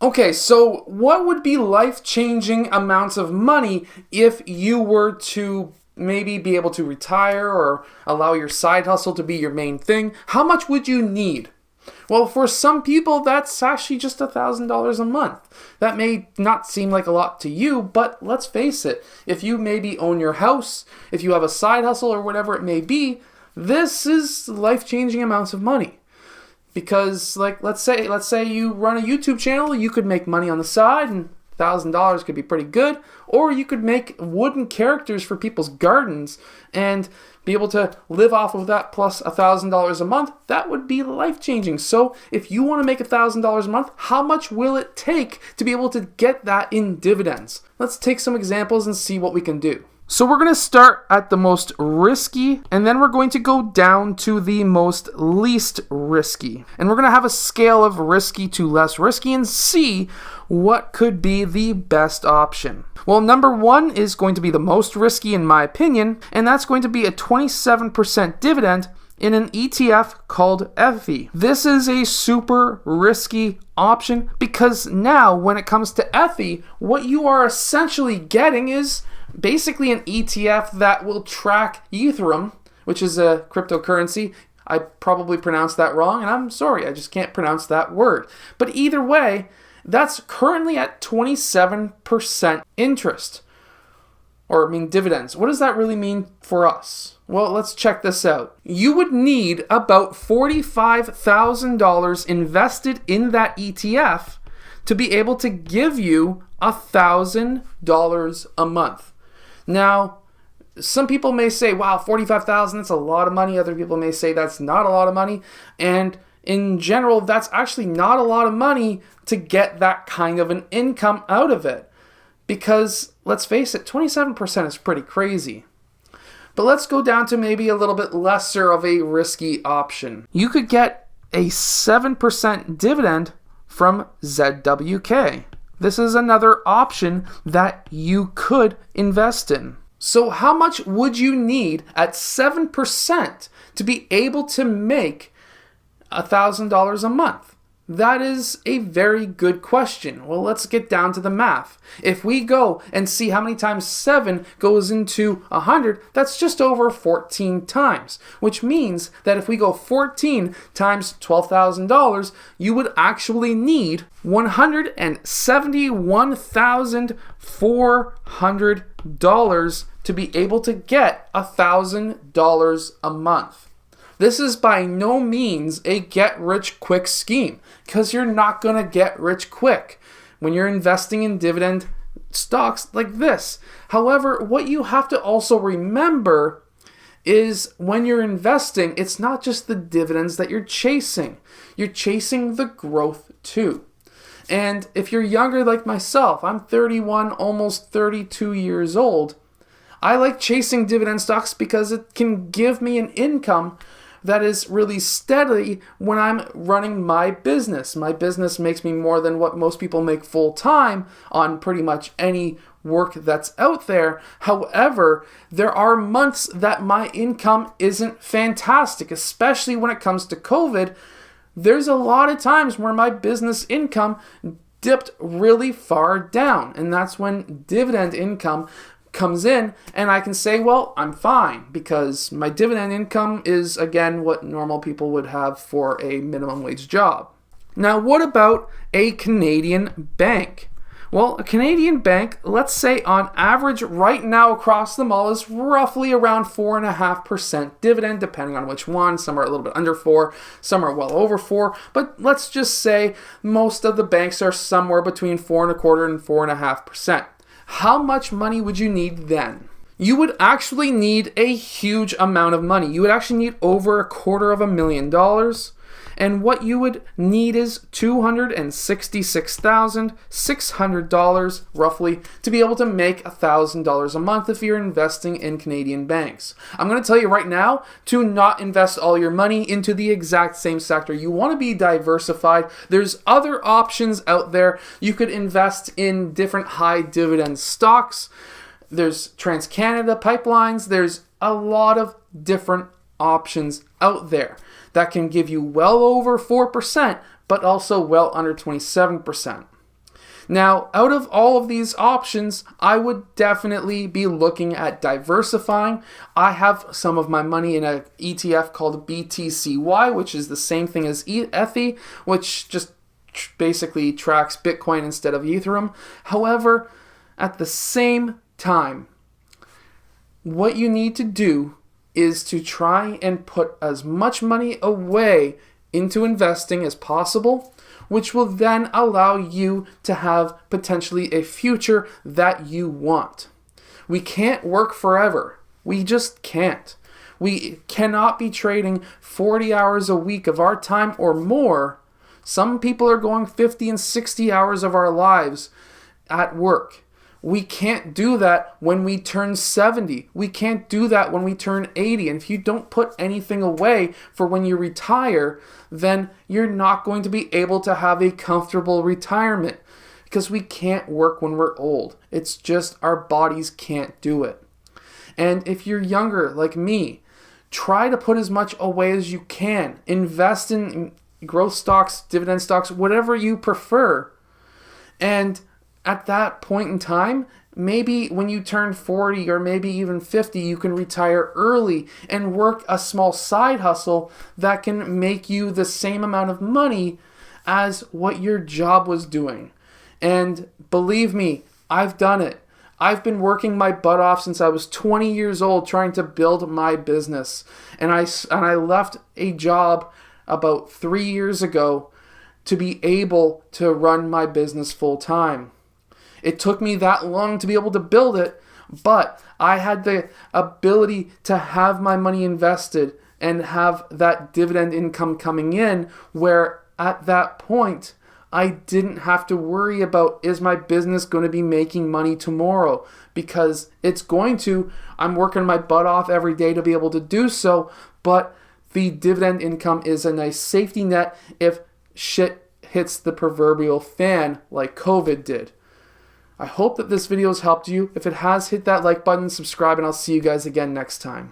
Okay, so what would be life-changing amounts of money if you were to maybe be able to retire or allow your side hustle to be your main thing? How much would you need? Well, for some people, that's actually just $1,000 a month. That may not seem like a lot to you, but let's face it. If you maybe own your house, if you have a side hustle or whatever it may be, this is life-changing amounts of money. Because, like, let's say you run a YouTube channel, you could make money on the side, and $1,000 could be pretty good. Or you could make wooden characters for people's gardens and be able to live off of that plus $1,000 a month. That would be life-changing. So if you want to make $1,000 a month, how much will it take to be able to get that in dividends? Let's take some examples and see what we can do. So we're going to start at the most risky, and then we're going to go down to the most least risky. And we're going to have a scale of risky to less risky and see what could be the best option. Well, number one is going to be the most risky in my opinion, and that's going to be a 27% dividend in an ETF called FE. This is a super risky option because now when it comes to FE, what you are essentially getting is basically an ETF that will track Ethereum, which is a cryptocurrency. I probably pronounced that wrong, and I'm sorry, I just can't pronounce that word. But either way, that's currently at 27% interest. Dividends. What does that really mean for us? Well, let's check this out. You would need about $45,000 invested in that ETF to be able to give you $1,000 a month. Now, some people may say, wow, $45,000, that's a lot of money. Other people may say that's not a lot of money. And in general, that's actually not a lot of money to get that kind of an income out of it. Because, let's face it, 27% is pretty crazy. But let's go down to maybe a little bit lesser of a risky option. You could get a 7% dividend from ZWK. This is another option that you could invest in. So how much would you need at 7% to be able to make $1,000 a month? That is a very good question. Well, let's get down to the math. If we go and see how many times 7 goes into 100, that's just over 14 times, which means that if we go 14 times $12,000, you would actually need $171,400 to be able to get $1,000 a month. This is by no means a get-rich-quick scheme because you're not going to get rich quick when you're investing in dividend stocks like this. However, what you have to also remember is when you're investing, it's not just the dividends that you're chasing. You're chasing the growth too. And if you're younger like myself, I'm 31, almost 32 years old, I like chasing dividend stocks because it can give me an income that is really steady when I'm running my business. My business makes me more than what most people make full time on pretty much any work that's out there. However, there are months that my income isn't fantastic, especially when it comes to COVID. There's a lot of times where my business income dipped really far down, and that's when dividend income comes in and I can say, well, I'm fine because my dividend income is, again, what normal people would have for a minimum wage job. Now, what about a Canadian bank? Well, a Canadian bank, let's say on average right now across them all is roughly around 4.5% dividend, depending on which one. Some are a little bit under 4, some are well over 4, but let's just say most of the banks are somewhere between 4.25% and 4.5%. How much money would you need then? You would actually need a huge amount of money. You would actually need over $250,000. And what you would need is $266,600 roughly to be able to make $1,000 a month if you're investing in Canadian banks. I'm going to tell you right now to not invest all your money into the exact same sector. You want to be diversified. There's other options out there. You could invest in different high dividend stocks. There's TransCanada pipelines. There's a lot of different options out there that can give you well over 4%, but also well under 27%. Now, out of all of these options, I would definitely be looking at diversifying. I have some of my money in an ETF called BTCY, which is the same thing as ETHI, which just basically tracks Bitcoin instead of Ethereum. However, at the same time, what you need to do is to try and put as much money away into investing as possible, which will then allow you to have potentially a future that you want. We can't work forever. We just can't. We cannot be trading 40 hours a week of our time or more. Some people are going 50 and 60 hours of our lives at work. We can't do that when we turn 70. We can't do that when we turn 80. And if you don't put anything away for when you retire, then you're not going to be able to have a comfortable retirement, because we can't work when we're old. It's just our bodies can't do it. And if you're younger like me, try to put as much away as you can. Invest in growth stocks, dividend stocks, whatever you prefer. And at that point in time, maybe when you turn 40 or maybe even 50, you can retire early and work a small side hustle that can make you the same amount of money as what your job was doing. And believe me, I've done it. I've been working my butt off since I was 20 years old trying to build my business. And I left a job about 3 years ago to be able to run my business full time. It took me that long to be able to build it, but I had the ability to have my money invested and have that dividend income coming in, where at that point, I didn't have to worry about, is my business going to be making money tomorrow? Because it's going to. I'm working my butt off every day to be able to do so, but the dividend income is a nice safety net if shit hits the proverbial fan like COVID did. I hope that this video has helped you. If it has, hit that like button, subscribe, and I'll see you guys again next time.